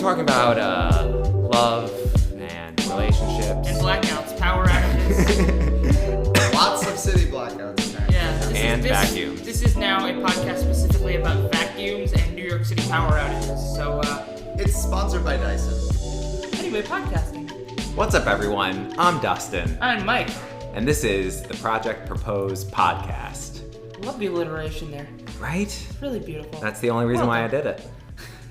talking about love and relationships. And blackouts, power outages. Lots of city blackouts. Yeah. Vacuums. This is now a podcast specifically about vacuums and New York City power outages. So, It's sponsored by Dyson. anyway, podcasting. What's up, everyone? I'm Dustin, I'm Mike. and this is the Project Propose podcast. Love the alliteration there. Right? It's really beautiful. That's the only reason why I did it.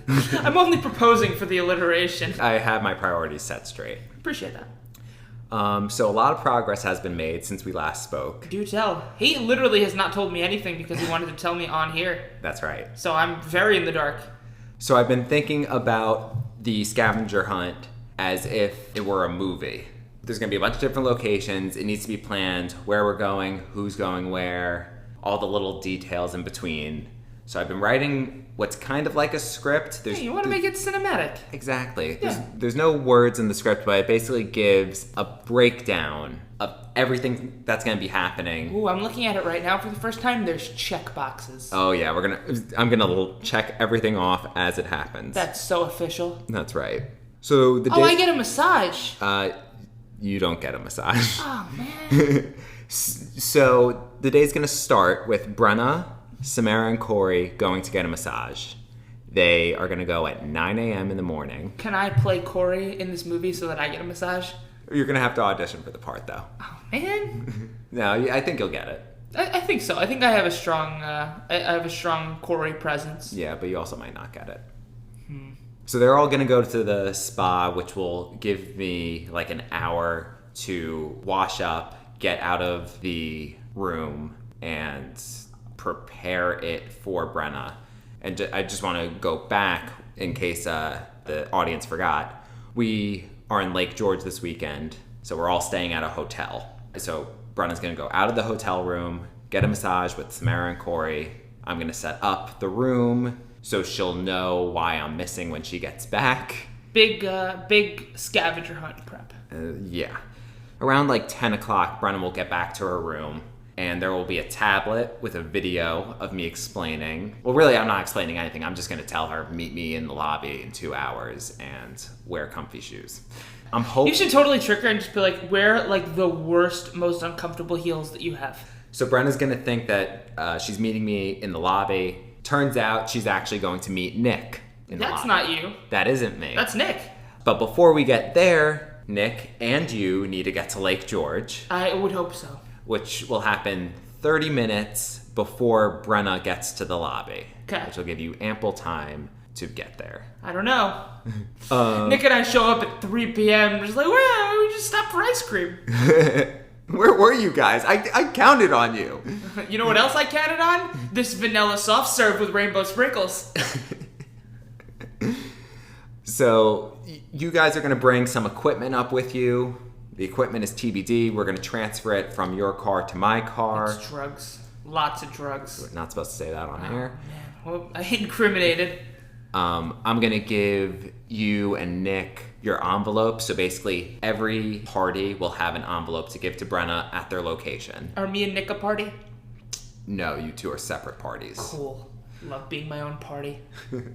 I'm only proposing for the alliteration. I have my priorities set straight. Appreciate that. So a lot of progress has been made since we last spoke. Do tell. He literally has not told me anything because he wanted to tell me on here. That's right. So I'm very in the dark. So I've been thinking about the scavenger hunt as if it were a movie. There's going to be a bunch of different locations. It needs to be planned where we're going, who's going where, all the little details in between. So I've been writing what's kind of like a script. Hey, you want to make it cinematic. Exactly. Yeah. There's no words in the script, but it basically gives a breakdown of everything that's going to be happening. Ooh, I'm looking at it right now for the first time. There's check boxes. Oh yeah, I'm gonna check everything off as it happens. That's so official. That's right. So the I get a massage. You don't get a massage. Oh, man. So the day's gonna start with Brenna, Samara, and Corey going to get a massage. They are gonna go at 9 a.m. in the morning. Can I play Corey in this movie so that I get a massage? You're gonna have to audition for the part, though. Oh, man. No, I think you'll get it. I think so. I think I have a strong, I have a strong Corey presence. Yeah, but you also might not get it. So they're all gonna go to the spa, which will give me like an hour to wash up, get out of the room, and prepare it for Brenna. And I just want to go back in case the audience forgot. We are in Lake George this weekend, so we're all staying at a hotel. So Brenna's going to go out of the hotel room, get a massage with Samara and Corey. I'm going to set up the room so she'll know why I'm missing when she gets back. Big scavenger hunt prep. Yeah. Around like 10 o'clock, Brenna will get back to her room, and there will be a tablet with a video of me explaining. Well, really, I'm not explaining anything. I'm just going to tell her, meet me in the lobby in 2 hours and wear comfy shoes. I'm hoping. You should totally trick her and just be like, wear like the worst, most uncomfortable heels that you have. So Brenna's going to think that she's meeting me in the lobby. Turns out she's actually going to meet Nick in the lobby. That's not you. That isn't me. That's Nick. But before we get there, Nick and you need to get to Lake George. I would hope so. Which will happen 30 minutes before Brenna gets to the lobby. Okay. Which will give you ample time to get there. I don't know. Nick and I show up at 3 p.m. Just like, well, we just stopped for ice cream. Where were you guys? I counted on you. You know what else I counted on? This vanilla soft serve with rainbow sprinkles. So you guys are going to bring some equipment up with you. The equipment is TBD. We're going to transfer it from your car to my car. It's drugs. Lots of drugs. We're not supposed to say that on air. Man. Well, I incriminated. I'm going to give you and Nick your envelope. So basically, every party will have an envelope to give to Brenna at their location. Are me and Nick a party? No, you two are separate parties. Cool. Love being my own party.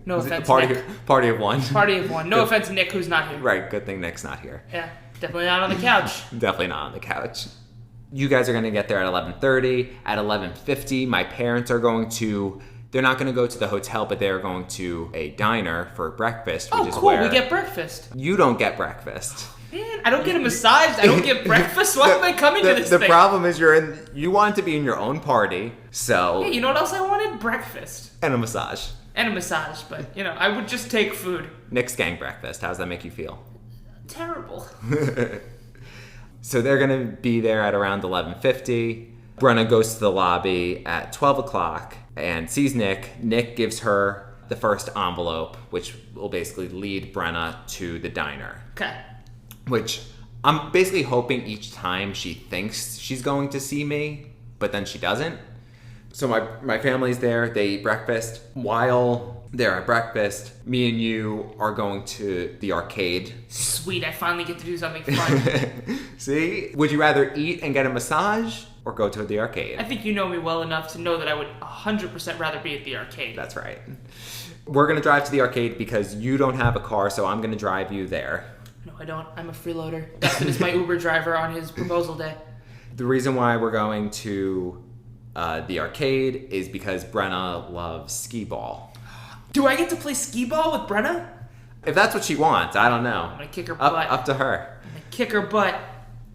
No offense, party, Nick. Party of one. Party of one. No offense, Nick, who's not here. Right, good thing Nick's not here. Yeah, definitely not on the couch. Definitely not on the couch. You guys are going to get there at 11:30. At 11:50, my parents are going to... They're not going to go to the hotel, but they're going to a diner for breakfast, which is cool. where... We get breakfast. You don't get breakfast. Man, I don't get a massage. I don't get breakfast. Why am I coming to this The thing? problem is you want to be in your own party, so... Hey, you know what else I wanted? Breakfast. And a massage. And a massage, but, I would just take food. Nick's gang breakfast. How does that make you feel? Terrible. So they're going to be there at around 11:50. Brenna goes to the lobby at 12 o'clock and sees Nick. Nick gives her the first envelope, which will basically lead Brenna to the diner. Okay. Which I'm basically hoping each time she thinks she's going to see me, but then she doesn't. So my family's there. They eat breakfast. While they're at breakfast, me and you are going to the arcade. Sweet, I finally get to do something fun. See? Would you rather eat and get a massage or go to the arcade. I think you know me well enough to know that I would 100% rather be at the arcade. That's right. We're going to drive to the arcade because you don't have a car, so I'm going to drive you there. No, I don't. I'm a freeloader. Dustin is my Uber driver on his proposal day. The reason why we're going to the arcade is because Brenna loves skee ball. Do I get to play skee ball with Brenna? If that's what she wants, I don't know. I'm going to kick her butt. Up to her. I'm going to kick her butt.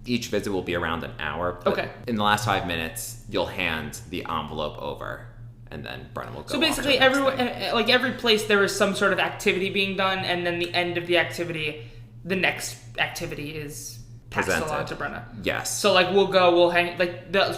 Each visit will be around an hour. But okay. In the last 5 minutes, you'll hand the envelope over, and then Brenna will go. So basically, every place there is some sort of activity being done, and then the end of the activity, the next activity is passed along to Brenna. Yes. So we'll hang.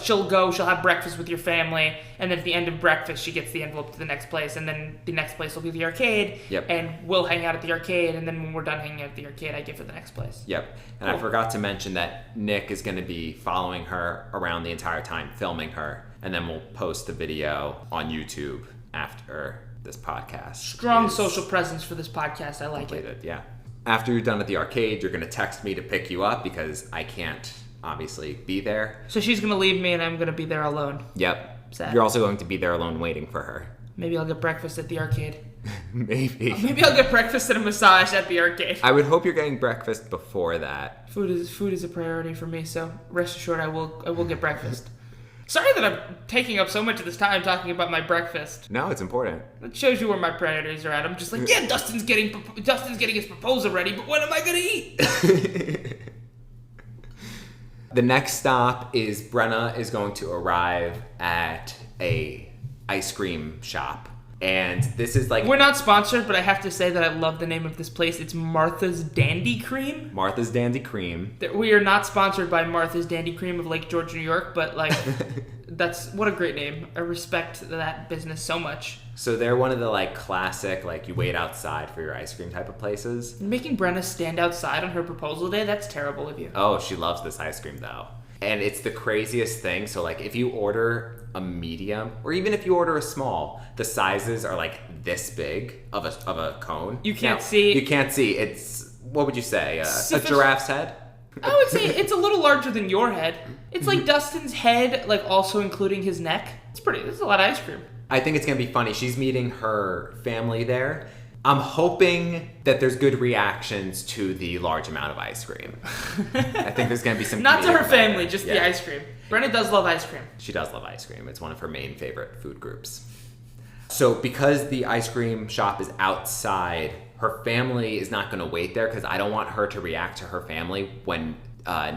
She'll have breakfast with your family, and then at the end of breakfast, she gets the envelope to the next place, and then the next place will be the arcade. Yep. And we'll hang out at the arcade, and then when we're done hanging out at the arcade, I give her the next place. Yep. And cool. I forgot to mention that Nick is going to be following her around the entire time, filming her, and then we'll post the video on YouTube after this podcast. Strong social presence for this podcast. I like completed. It. Yeah. After you're done at the arcade, you're going to text me to pick you up because I can't obviously be there. So she's going to leave me and I'm going to be there alone. Yep. Sad. You're also going to be there alone waiting for her. Maybe I'll get breakfast at the arcade. Maybe. Maybe I'll get breakfast and a massage at the arcade. I would hope you're getting breakfast before that. Food is a priority for me, so rest assured I will get breakfast. Sorry that I'm taking up so much of this time talking about my breakfast. No, it's important. It shows you where my priorities are at. I'm just like, yeah, Dustin's getting his proposal ready, but when am I gonna eat? The next stop is Brenna is going to arrive at a ice cream shop. And this is We're not sponsored, but I have to say that I love the name of this place. It's Martha's Dandy Cream. Martha's Dandy Cream. We are not sponsored by Martha's Dandy Cream of Lake George, New York, but that's what a great name. I respect that business so much. So they're one of the classic, you wait outside for your ice cream type of places. Making Brenna stand outside on her proposal day, that's terrible of you. Oh, she loves this ice cream though. And it's the craziest thing. So if you order a medium, or even if you order a small, the sizes are this big of a cone. You can't see. You can't see. It's, what would you say? A giraffe's head? I would say it's a little larger than your head. It's like Dustin's head, also including his neck. It's a lot of ice cream. I think it's going to be funny. She's meeting her family there. I'm hoping that there's good reactions to the large amount of ice cream. I think there's going to be some... Not to her family, just the ice cream. Brenna does love ice cream. She does love ice cream. It's one of her main favorite food groups. So because the ice cream shop is outside, her family is not going to wait there because I don't want her to react to her family when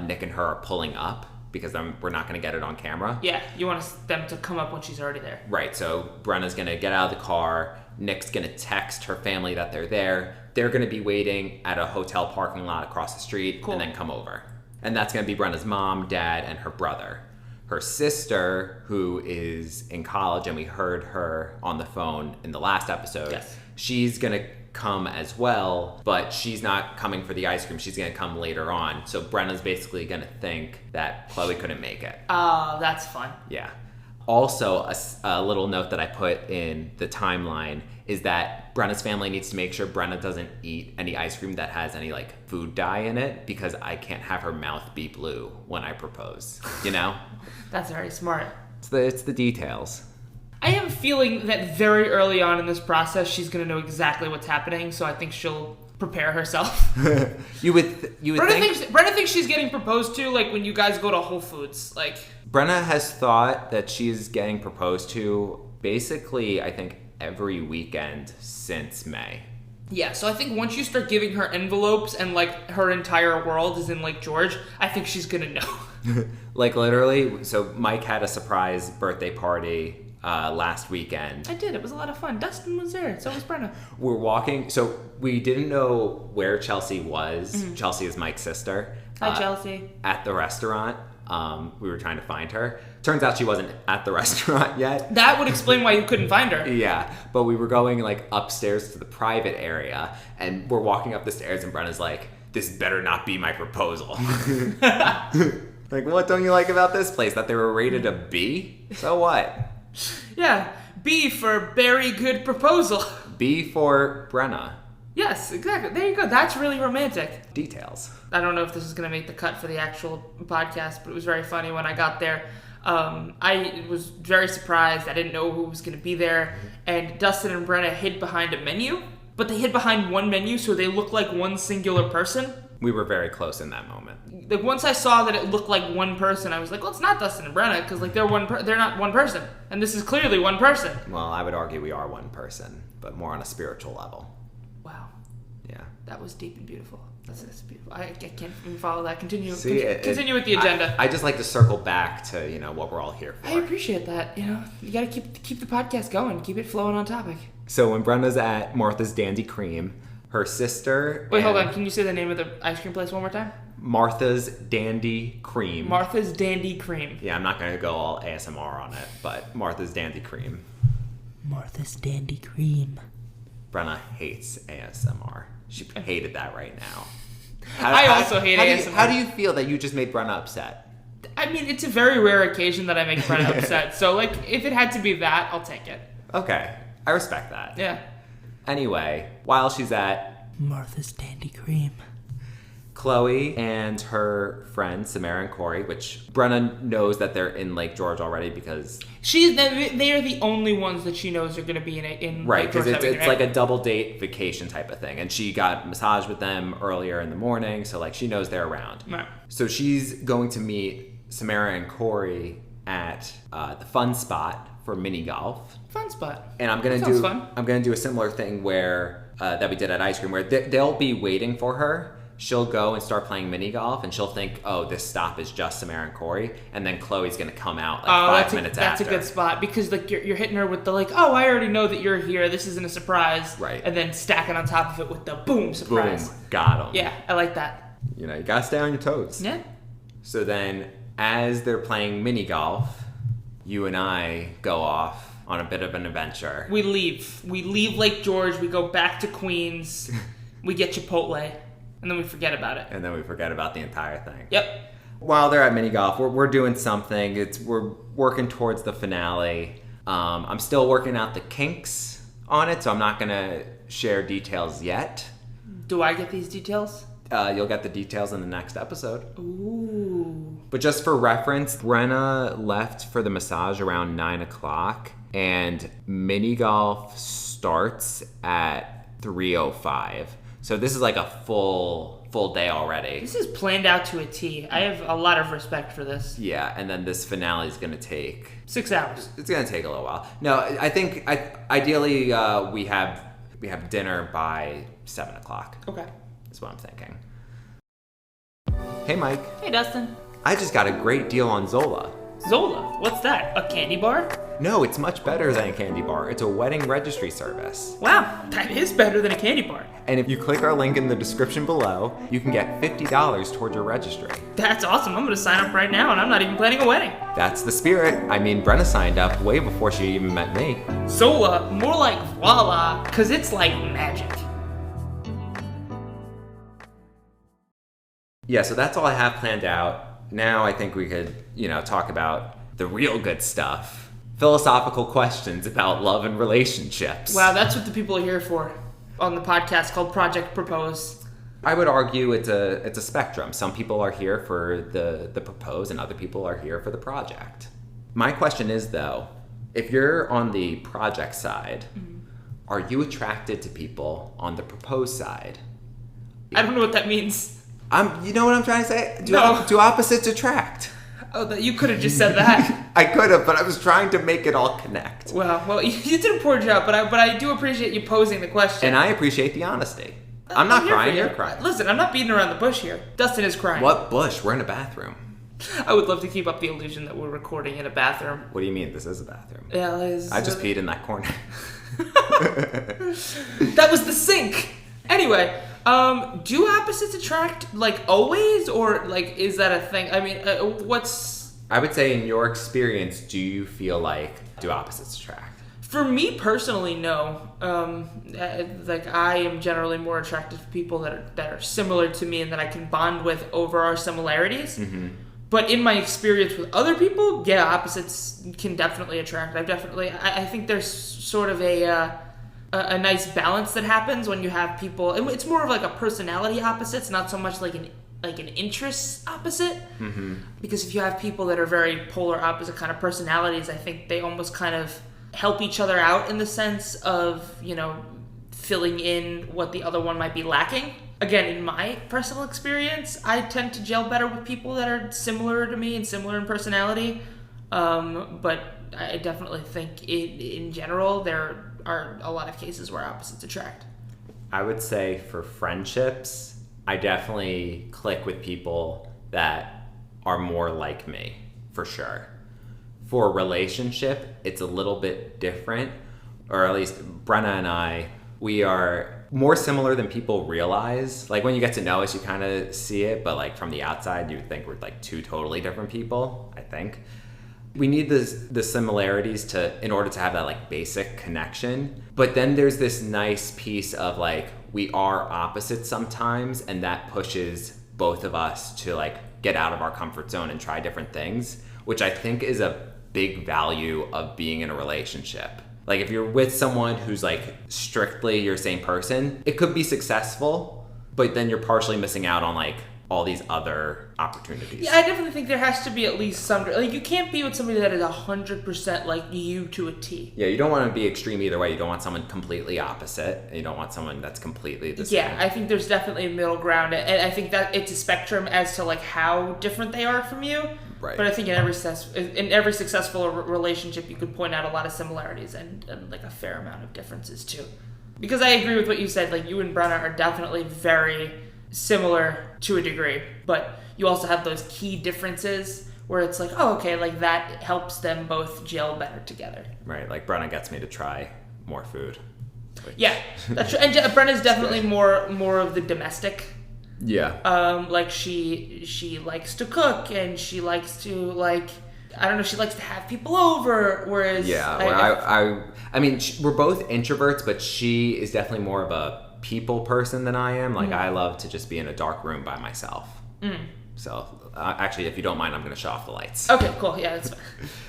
Nick and her are pulling up, because then we're not going to get it on camera. Yeah, you want them to come up when she's already there. Right, so Brenna's going to get out of the car. Nick's going to text her family that they're there. They're going to be waiting at a hotel parking lot across the street. Cool. And then come over. And that's going to be Brenna's mom, dad, and her brother. Her sister, who is in college, and we heard her on the phone in the last episode, yes. She's going to come as well, but she's not coming for the ice cream. She's going to come later on. So Brenna's basically going to think that Chloe couldn't make it. Oh, that's fun. Yeah. Also, a little note that I put in the timeline is that Brenna's family needs to make sure Brenna doesn't eat any ice cream that has any food dye in it, because I can't have her mouth be blue when I propose, That's very smart. It's the details. I have a feeling that very early on in this process, she's going to know exactly what's happening, so I think she'll prepare herself. You would think... Brenna thinks she's getting proposed to, when you guys go to Whole Foods. Brenna has thought that she's getting proposed to basically, I think, every weekend since May. Yeah, so I think once you start giving her envelopes and, her entire world is in Lake George, I think she's going to know. Literally, so Mike had a surprise birthday party last weekend. I did. It was a lot of fun. Dustin was there. So was Brenna. We're walking. So we didn't know where Chelsea was. Mm-hmm. Chelsea is Mike's sister. Hi, Chelsea. At the restaurant. We were trying to find her. Turns out she wasn't at the restaurant yet. That would explain why you couldn't find her. Yeah. But we were going upstairs to the private area. And we're walking up the stairs and Brenna's like, this better not be my proposal. What don't you like about this place? That they were rated a B? So what? Yeah, B for very good proposal. B for Brenna. Yes, exactly. There you go. That's really romantic. Details. I don't know if this is going to make the cut for the actual podcast, but it was very funny when I got there. I was very surprised. I didn't know who was going to be there. And Dustin and Brenna hid behind a menu, but they hid behind one menu, so they looked like one singular person. We were very close in that moment. Like, once I saw that it looked like one person, I was like, well, it's not Dustin and Brenna, because like they're not one person, and this is clearly one person. Well, I would argue we are one person, but more on a spiritual level. Wow. Yeah. That was deep and beautiful. That's beautiful. I can't even follow that. Continue with the agenda. I just like to circle back to, what we're all here for. I appreciate that. You got to keep the podcast going. Keep it flowing on topic. So when Brenda's at Martha's Dandy Cream, her sister... Wait, hold on. Can you say the name of the ice cream place one more time? Martha's Dandy Cream. Martha's Dandy Cream. Yeah, I'm not going to go all ASMR on it, but Martha's Dandy Cream. Martha's Dandy Cream. Brenna hates ASMR. She hated that right now. I also hate ASMR. How do you feel that you just made Brenna upset? I mean, it's a very rare occasion that I make Brenna upset. So, like, if it had to be that, I'll take it. Okay. I respect that. Yeah. Anyway, while she's at Martha's Dandy Cream, Chloe and her friends, Samara and Corey, which Brenna knows that they're in Lake George already because... they are the only ones that she knows are going to be in right, Lake George. Right, because it's like a double date vacation type of thing. And she got massaged with them earlier in the morning, so like she knows they're around. Right. So she's going to meet Samara and Corey at the fun spot for mini golf. Fun spot. And I'm gonna do a similar thing where that we did at ice cream, where they'll be waiting for her. She'll go and start playing mini golf, and she'll think, "Oh, this stop is just Samara and Corey," and then Chloe's gonna come out like 5 minutes after. That's a good spot because like you're hitting her with the like, "Oh, I already know that you're here. This isn't a surprise," right? And then stacking on top of it with the boom surprise. Boom, got him. Yeah, I like that. You gotta stay on your toes. Yeah. So then, as they're playing mini golf, you and I go off on a bit of an adventure. We leave Lake George. We go back to Queens. We get Chipotle. And then we forget about it. And then we forget about the entire thing. Yep. While they're at mini golf, we're doing something. We're working towards the finale. I'm still working out the kinks on it, so I'm not gonna share details yet. Do I get these details? You'll get the details in the next episode. Ooh. But just for reference, Brenna left for the massage around 9 o'clock, and mini golf starts at 3:05. So this is like a full day already. This is planned out to a T. I have a lot of respect for this. Yeah, and then this finale is going to take... 6 hours. It's going to take a little while. No, I think ideally we have dinner by 7 o'clock. Okay. That's what I'm thinking. Hey, Mike. Hey, Dustin. I just got a great deal on Zola. Zola? What's that? A candy bar? No, it's much better than a candy bar. It's a wedding registry service. Wow, that is better than a candy bar. And if you click our link in the description below, you can get $50 towards your registry. That's awesome. I'm going to sign up right now, and I'm not even planning a wedding. That's the spirit. I mean, Brenna signed up way before she even met me. Zola, more like voila, because it's like magic. Yeah, so that's all I have planned out. Now I think we could, talk about the real good stuff. Philosophical questions about love and relationships. Wow, that's what the people are here for on the podcast called Project Propose. I would argue it's a spectrum. Some people are here for the propose and other people are here for the project. My question is, though, if you're on the project side, are you attracted to people on the propose side? I don't know what that means. You know what I'm trying to say? Do opposites attract? Oh, you could have just said that. I could have, but I was trying to make it all connect. Well, you did a poor job, but I do appreciate you posing the question. And I appreciate the honesty. I'm not crying, you're crying. Listen, I'm not beating around the bush here. Dustin is crying. What bush? We're in a bathroom. I would love to keep up the illusion that we're recording in a bathroom. What do you mean? This is a bathroom. Yeah, I just peed in that corner. That was the sink. Anyway, do opposites attract, like, always? Or, like, is that a thing? I mean, I would say in your experience, do you feel like, do opposites attract? For me personally, no. Like, I am generally more attracted to people that are similar to me and that I can bond with over our similarities. Mm-hmm. But in my experience with other people, yeah, opposites can definitely attract. I think there's sort of a nice balance that happens when you have people. It's more of like a personality opposites, not so much like an like an interest opposite. Because if you have people that are very polar opposite kind of personalities, I think they almost kind of help each other out in the sense of, you know, filling in what the other one might be lacking. Again, in my personal experience, I tend to gel better with people that are similar to me and similar in personality. But I definitely think in general, there are a lot of cases where opposites attract. I would say for friendships, I definitely click with people that are more like me, for sure. For a relationship, it's a little bit different, or at least Brenna and I, we are more similar than people realize. Like when you get to know us, you kind of see it, but like from the outside, you would think we're like two totally different people, I think. We need the similarities in order to have that like basic connection. But then there's this nice piece of like, we are opposites sometimes, and that pushes both of us to like get out of our comfort zone and try different things, which I think is a big value of being in a relationship. Like if you're with someone who's like strictly your same person, it could be successful, but then you're partially missing out on like all these other opportunities. Yeah, I definitely think there has to be at least some, like you can't be with somebody that is 100% like you to a T. Yeah, you don't want to be extreme either way. You don't want someone completely opposite, and you don't want someone that's completely the same. Yeah, I think there's definitely a middle ground, and I think that it's a spectrum as to like how different they are from you. Right. But I think in every successful relationship, you could point out a lot of similarities and like a fair amount of differences too. Because I agree with what you said. Like you and Brenna are definitely very similar to a degree, but you also have those key differences where it's like, oh, okay, like that helps them both gel better together. Right. Like Brenna gets me to try more food. Yeah, that's true. And Brenna's definitely more of the domestic. Yeah. Like she likes to cook, and she likes to like, I don't know, she likes to have people over, whereas I mean, we're both introverts, but she is definitely more of a people person than I am. Like I love to just be in a dark room by myself. So actually, if you don't mind, I'm going to shut off the lights. Okay, cool. Yeah, that's fine.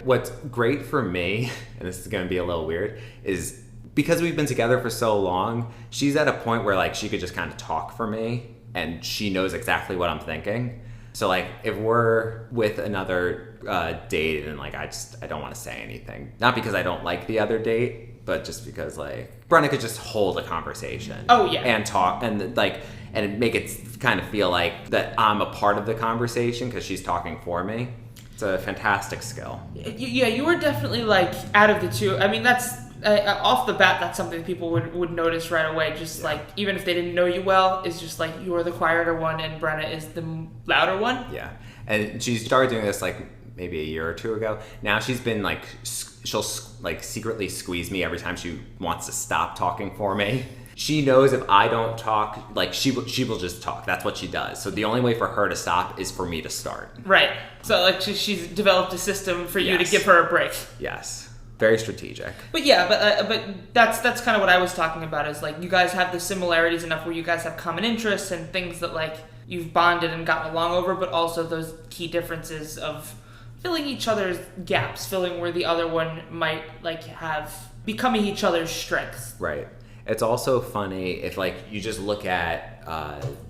What's great for me, and this is going to be a little weird, is because we've been together for so long, she's at a point where like she could just kind of talk for me, and she knows exactly what I'm thinking. So like if we're with another date and like I don't want to say anything, not because I don't like the other date, but just because like Brenna could just hold a conversation. Oh yeah. And talk and like and make it kind of feel like that I'm a part of the conversation because she's talking for me. It's a fantastic skill. Yeah, you were definitely like out of the two. I mean, that's off the bat, that's something people would notice right away. Just like even if they didn't know you well, it's just like you're the quieter one and Brenna is the louder one. Yeah, and she started doing this like maybe a year or two ago. Now she's been like she'll like secretly squeeze me every time she wants to stop talking for me. She knows if I don't talk, like she will just talk. That's what she does. So the only way for her to stop is for me to start. Right. So like she's developed a system for you to give her a break. Yes. Very strategic. But yeah, but that's kind of what I was talking about. Is like you guys have the similarities enough where you guys have common interests and things that like you've bonded and gotten along over, but also those key differences of filling each other's gaps, filling where the other one might like have becoming each other's strengths. Right. It's also funny if like you just look at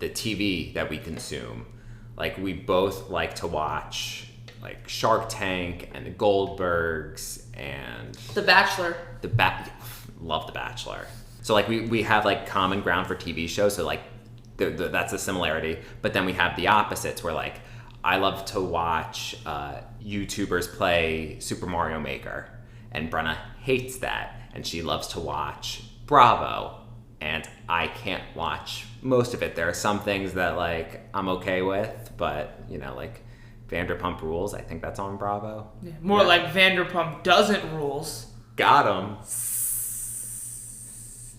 the TV that we consume. Like we both like to watch like Shark Tank and the Goldbergs and The Bachelor. Love The Bachelor. So like we have like common ground for TV shows. So like that's a similarity. But then we have the opposites where like I love to watch YouTubers play Super Mario Maker, and Brenna hates that, and she loves to watch Bravo, and I can't watch most of it. There are some things that like I'm okay with, but you know, like Vanderpump Rules, I think that's on Bravo. Yeah, more like Vanderpump Doesn't Rules. Got him.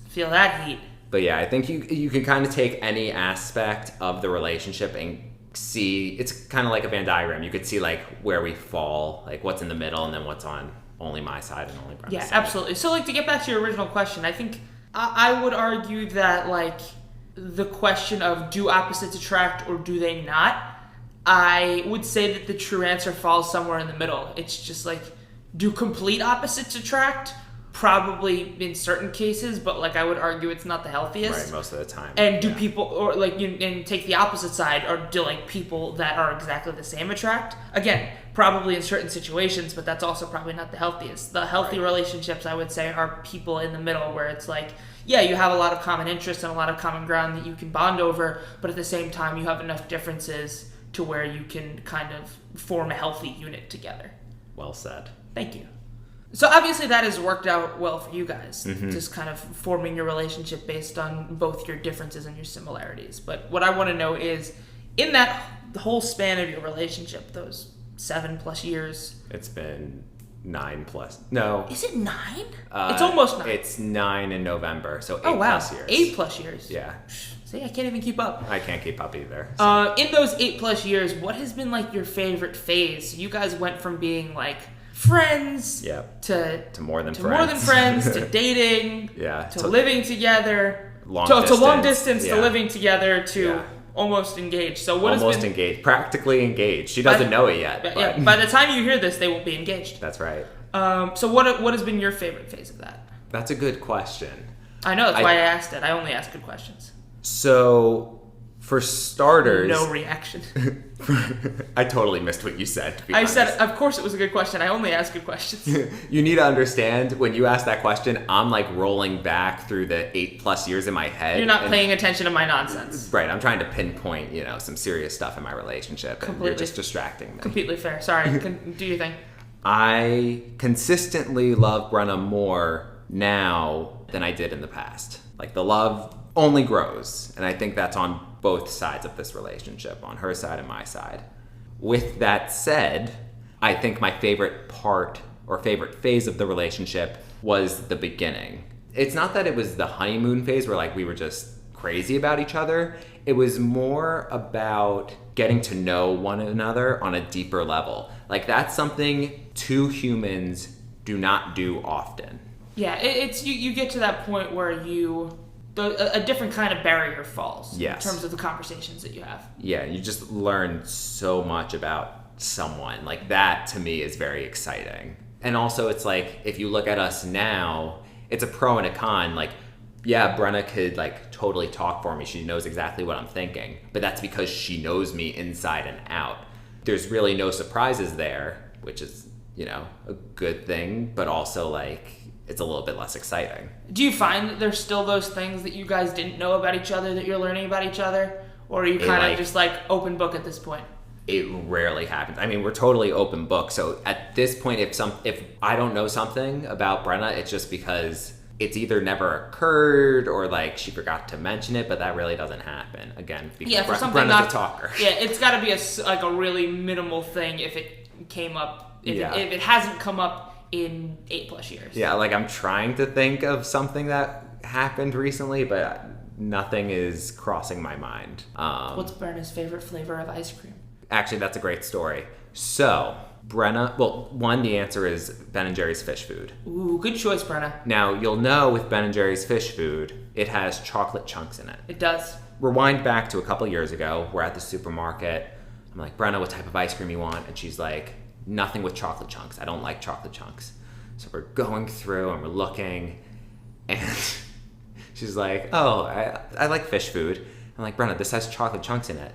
Feel that heat. But yeah, I think you can kind of take any aspect of the relationship and see, it's kind of like a Venn diagram. You could see like where we fall, like what's in the middle, and then what's on only my side and only Brenna's side. Absolutely. So like to get back to your original question, I think I would argue that like the question of do opposites attract or do they not, I would say that the true answer falls somewhere in the middle. It's just like, do complete opposites attract, probably in certain cases, but like I would argue it's not the healthiest. Right, most of the time. And do people, or like, and take the opposite side, or do like people that are exactly the same attract? Again, probably in certain situations, but that's also probably not the healthiest. The healthy relationships, I would say, are people in the middle where it's like, yeah, you have a lot of common interests and a lot of common ground that you can bond over, but at the same time, you have enough differences to where you can kind of form a healthy unit together. Well said. Thank you. So obviously that has worked out well for you guys, just kind of forming your relationship based on both your differences and your similarities. But what I want to know is, in that whole span of your relationship, those 7+ years. It's been 9+. No. Is it 9? It's almost 9. It's 9 in November, so 8+ years. 8+ years. Yeah. See, I can't even keep up. I can't keep up either. So. In those 8+ years, what has been like your favorite phase? You guys went from being like friends to more than friends to dating to living together to long distance to living together to almost engaged. So what almost has been engaged, practically engaged. She doesn't know it yet. But. Yeah, by the time you hear this, they will be engaged. That's right. So what has been your favorite phase of that? That's a good question. I know, that's why I asked it. I only ask good questions. So, for starters... No reaction. I totally missed what you said, to be I honest. said, of course it was a good question. I only ask good questions. You need to understand, when you ask that question, I'm like rolling back through the 8+ years in my head. You're not paying attention to my nonsense. Right, I'm trying to pinpoint, some serious stuff in my relationship. Completely. And you're just distracting me. Completely fair. Sorry. Do your thing. I consistently love Brenna more now than I did in the past. Like, the love only grows, and I think that's on both sides of this relationship, on her side and my side. With that said, I think my favorite part or favorite phase of the relationship was the beginning. It's not that it was the honeymoon phase where like we were just crazy about each other. It was more about getting to know one another on a deeper level. Like, that's something two humans do not do often. Yeah, it's you get to that point where a different kind of barrier falls in terms of the conversations that you have. Yeah, you just learn so much about someone. Like, that to me is very exciting. And also it's like, if you look at us now, it's a pro and a con. Like, yeah, Brenna could like totally talk for me. She knows exactly what I'm thinking, but that's because she knows me inside and out. There's really no surprises there, which is, a good thing, but also like, it's a little bit less exciting. Do you find that there's still those things that you guys didn't know about each other that you're learning about each other? Or are you kind of just like open book at this point? It rarely happens. I mean, we're totally open book. So at this point, if I don't know something about Brenna, it's just because it's either never occurred or like she forgot to mention it, but that really doesn't happen. Again, because Brenna's a talker. Yeah, it's got to be a really minimal thing if it came up. If it hasn't come up in 8+ years. Yeah, like I'm trying to think of something that happened recently, but nothing is crossing my mind. What's Brenna's favorite flavor of ice cream? Actually, that's a great story. So, Brenna, well, one, the answer is Ben & Jerry's fish food. Ooh, good choice, Brenna. Now, you'll know with Ben & Jerry's fish food, it has chocolate chunks in it. It does. Rewind back to a couple years ago. We're at the supermarket. I'm like, Brenna, what type of ice cream you want? And she's like, nothing with chocolate chunks. I don't like chocolate chunks. So we're going through and we're looking, and she's like, oh, I like fish food. I'm like, Brenna, this has chocolate chunks in it.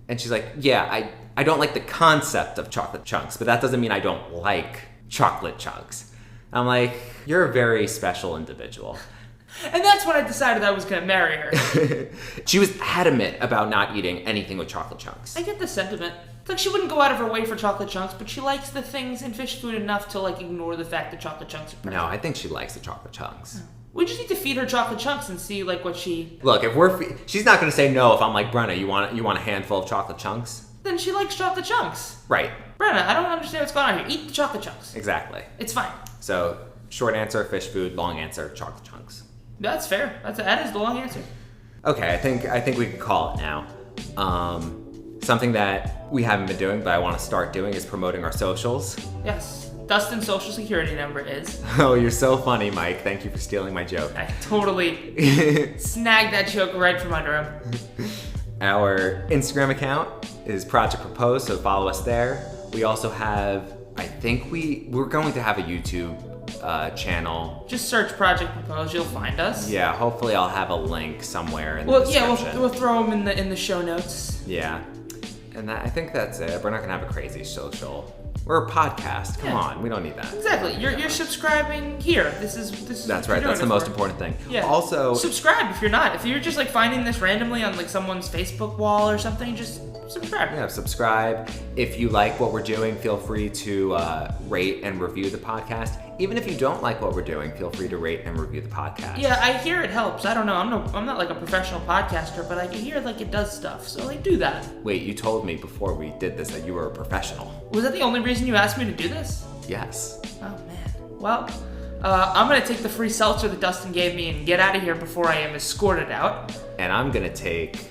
And she's like, yeah, I don't like the concept of chocolate chunks, but that doesn't mean I don't like chocolate chunks. I'm like, you're a very special individual. And that's when I decided I was going to marry her. She was adamant about not eating anything with chocolate chunks. I get the sentiment. It's like she wouldn't go out of her way for chocolate chunks, but she likes the things in fish food enough to like ignore the fact that chocolate chunks are present. No, I think she likes the chocolate chunks. We just need to feed her chocolate chunks and see like what she... Look, if she's not going to say no if I'm like, Brenna, you want a handful of chocolate chunks? Then she likes chocolate chunks. Right. Brenna, I don't understand what's going on here. Eat the chocolate chunks. Exactly. It's fine. So, short answer, fish food. Long answer, chocolate chunks. That's fair. That is the long answer. Okay, I think we can call it now. Something that we haven't been doing, but I want to start doing is promoting our socials. Yes. Dustin's social security number is... Oh, you're so funny, Mike. Thank you for stealing my joke. I totally snagged that joke right from under him. Our Instagram account is Project Propose, so follow us there. We also have, I think we're going to have a YouTube channel. Just search Project Propose, you'll find us. Yeah, hopefully I'll have a link somewhere in the description. Yeah, we'll throw them in the show notes. Yeah. And I think that's it. We're not going to have a crazy social. We're a podcast. Come on, we don't need that. Exactly. You're subscribing here. This is That's right. That's the most important thing. Yeah. Also, subscribe if you're not. If you're just like finding this randomly on like someone's Facebook wall or something, just subscribe. Yeah, subscribe. If you like what we're doing, feel free to rate and review the podcast. Even if you don't like what we're doing, feel free to rate and review the podcast. Yeah, I hear it helps. I don't know. I'm not like a professional podcaster, but I hear like it does stuff. So like do that. Wait, you told me before we did this that you were a professional. Was that the only reason you asked me to do this? Yes. Oh man. Well, I'm gonna take the free seltzer that Dustin gave me and get out of here before I am escorted out. And I'm gonna take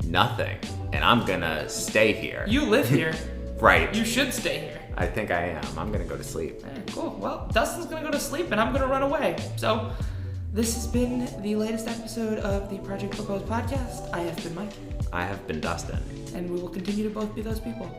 nothing, and I'm gonna stay here. You live here. Right. You should stay here. I think I am. I'm gonna go to sleep. Cool. Well, Dustin's gonna go to sleep and I'm gonna run away. So, this has been the latest episode of the Project Propose podcast. I have been Mike. I have been Dustin. And we will continue to both be those people.